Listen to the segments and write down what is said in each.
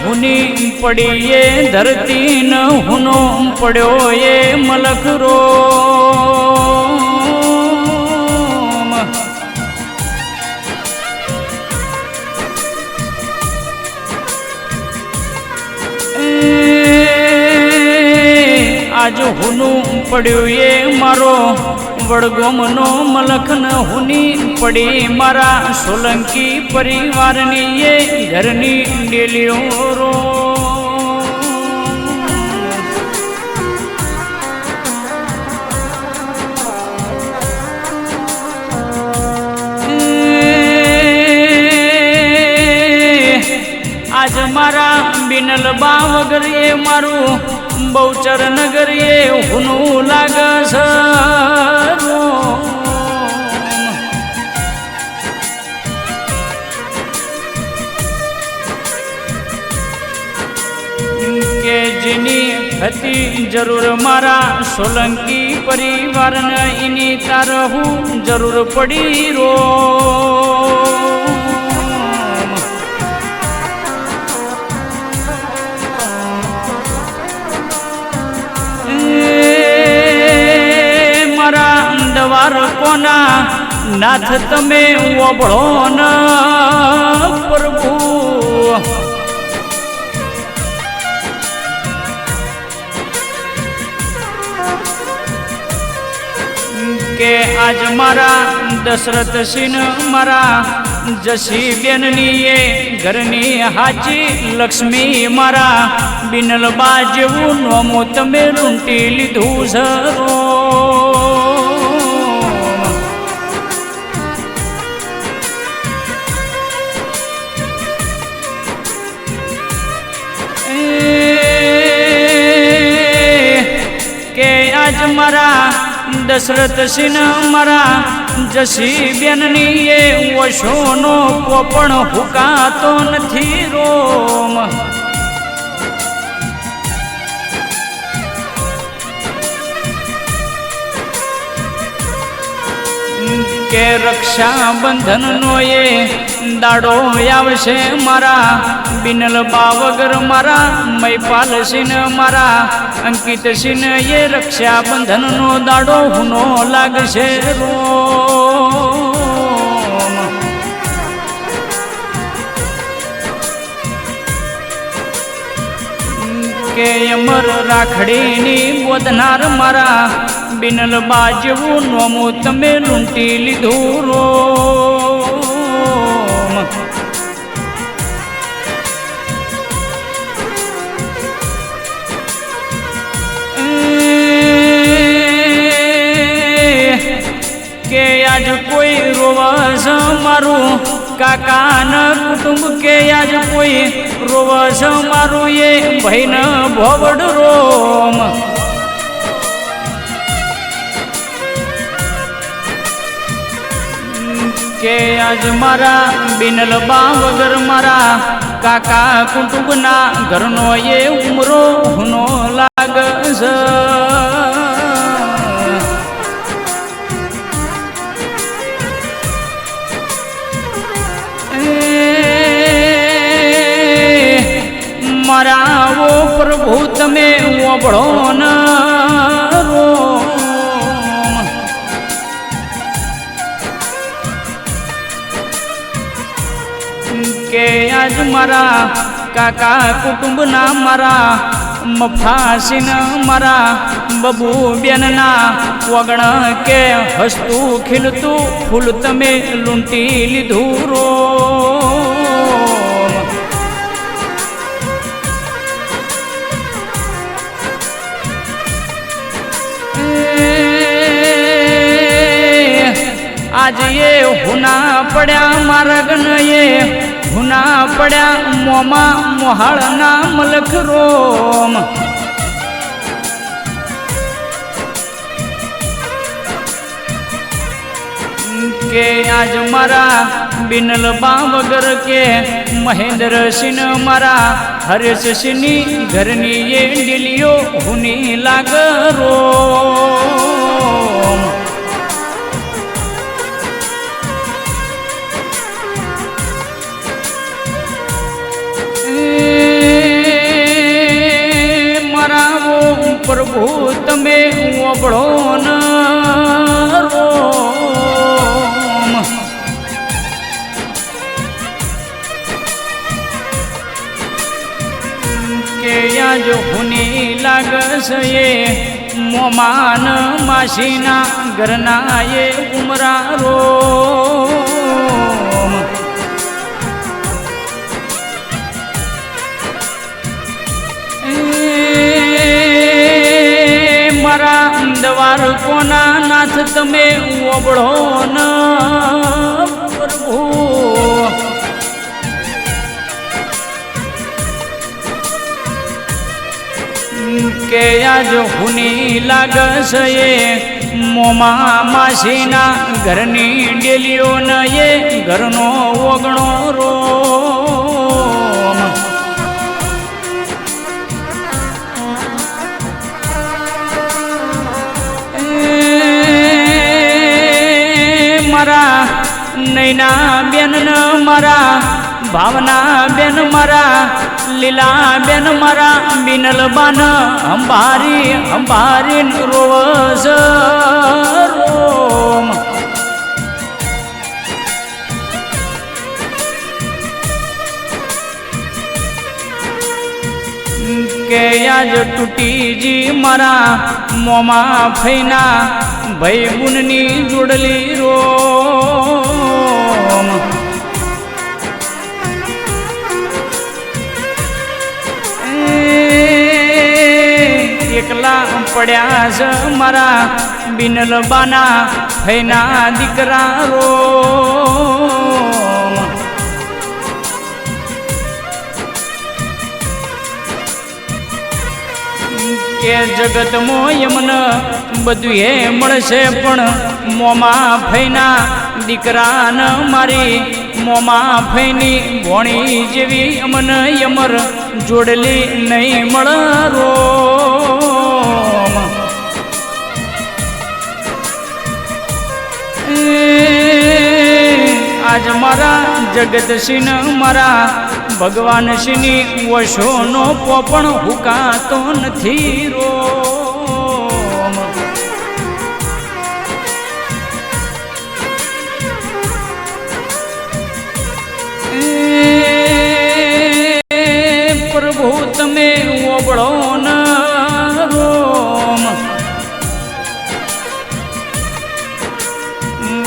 હુની પડી એ ધરતી ન હુનો પડ્યો એ મલખ રો આજ હુનું પડ્યું એ મારો વડગોમનો મલખ ન હુની પડી મારા સોલંકી પરિવારની એ ઘરની ડેલીઓ રો આજ મારા બિનલ બા વગર એ મારું બહુચર નગર એ હુનું લાગસ કે જેની હતી જરૂર મારા સોલંકી પરિવારને એની તારહું જરૂર પડી રો દવાર કોના નાથ તમે ઓબળો ન પ્રભુ કે આજ મારા દશરથ સિંહ મારા જસી બેનની એ ઘરની હાચી લક્ષ્મી મારા બિનલ બા જેવું નોમો તમે લૂંટી લીધું સરો આજ મારા દશરથ સિંહ મારા જસી બેનની એ વશોનો પોપણ હુકાતો નથી રોમ કે રક્ષાબંધનનો એ દાડો આવશે મારા બિનલ બા વગર મારા મયપાલ સિંહ મારા અંકિત સિંહ એ રક્ષાબંધનનો દાડો હુનો લાગશે રોમ કે અમર રાખડીની બોધનાર મારા બિનલ બા જેવું નોમું તમે લૂંટી લીધું રોમ કે આજ કોઈ રોવસ મારું કાકાન કુટુંબ કે આજ કોઈ રોવસ મારું એ ભાઈ ન ભોવડ રોમ કે આજ મારા બિનલ બા વગર મારા કાકા કુટુંબના ઘરનો એ ઉમરો હુનો લાગસ મારા ઓ પ્રભુ તમે ઓબળો ન રો કે આજ મારા કાકા કુટુંબના મારા મફાસીન મારા બબુ બેનના વગણ કે હસતું ખીલતું ફૂલ તમે લૂંટી લીધું રો આજ એ હુના પડ્યા મારા ગન એ હુના પડ્યા મોમાં મોહાળના મલખ રોમ કે આજ મારા બિનલ બા વગર કે મહેન્દ્ર સિંહ મારા હરેશ સિંહની ઘરની એ ડીલીઓ હુની લાગરો છે એ મોમાન માસીના ઘરના એ ઉમરા રોમ મારા દ્વાર કોના નાથ તમે ઓબળો ન પ્રભુ કે આજ હુની લાગશે એ મોમા માસીના ઘરની ડેલીઓ ન એ ઘરનો ઓગણો રોમ મારા નૈના બેન ન મારા ભાવના બેન મારા લીલા બેન મારા બિનલ બાન અંબારી અંબારી રોવસ રોમ કે આજ તૂટીજી મારા મોમા ફૈના ભાઈ બુનની જોડલી રોમ એકલા પડ્યા છે મારા બિનલ બાના ફૈના દીકરા રોમ કે જગતમાં યમને બધું એ મળશે પણ મોમા ફૈના દીકરા ન મારી મોમા ફૈની ભોણી જેવી અમને યમર જોડલી નહીં મળ રોમ આજ મારા જગતસિંહ મારા ભગવાન શ્રીની વશોનો પોપણ હુકાતો નથી રોમ પ્રભુ તમે ઓબળો ન રોમ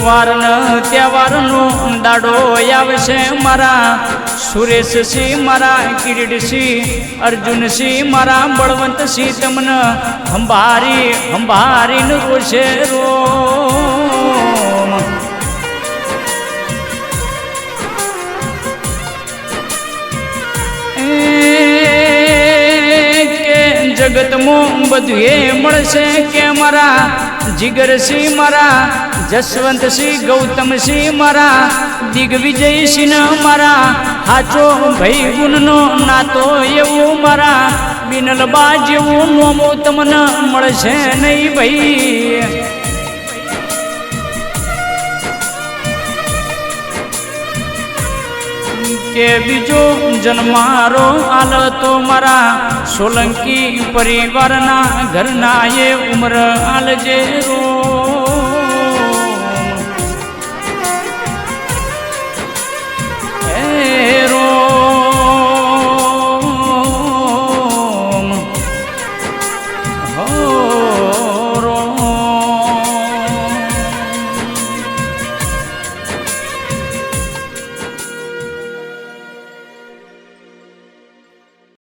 વારન તહેવારનો દાડો આવશે મારા સુરેશસિંહ મારા કિરીટસિંહ અર્જુનસિંહ મારા બળવંતસિંહ તમને હંભારી હંભારીને રોશે રોમ કે જગતમાં બધું એ મળશે કે મારા જીગરસિંહ મારા જસવંતસિંહ ગૌતમસિંહ મારા દિગ્વિજયસિંહ મારા હાચો ભાઈ ગુણનો નાતો એવું મારા બિનલબા જેવું નોમો તમને મળશે નહીં ભાઈ કે બીજો જન્મારો આલ તો મારા સોલંકી પરિવારના ઘરના એ ઉમર આલજે રો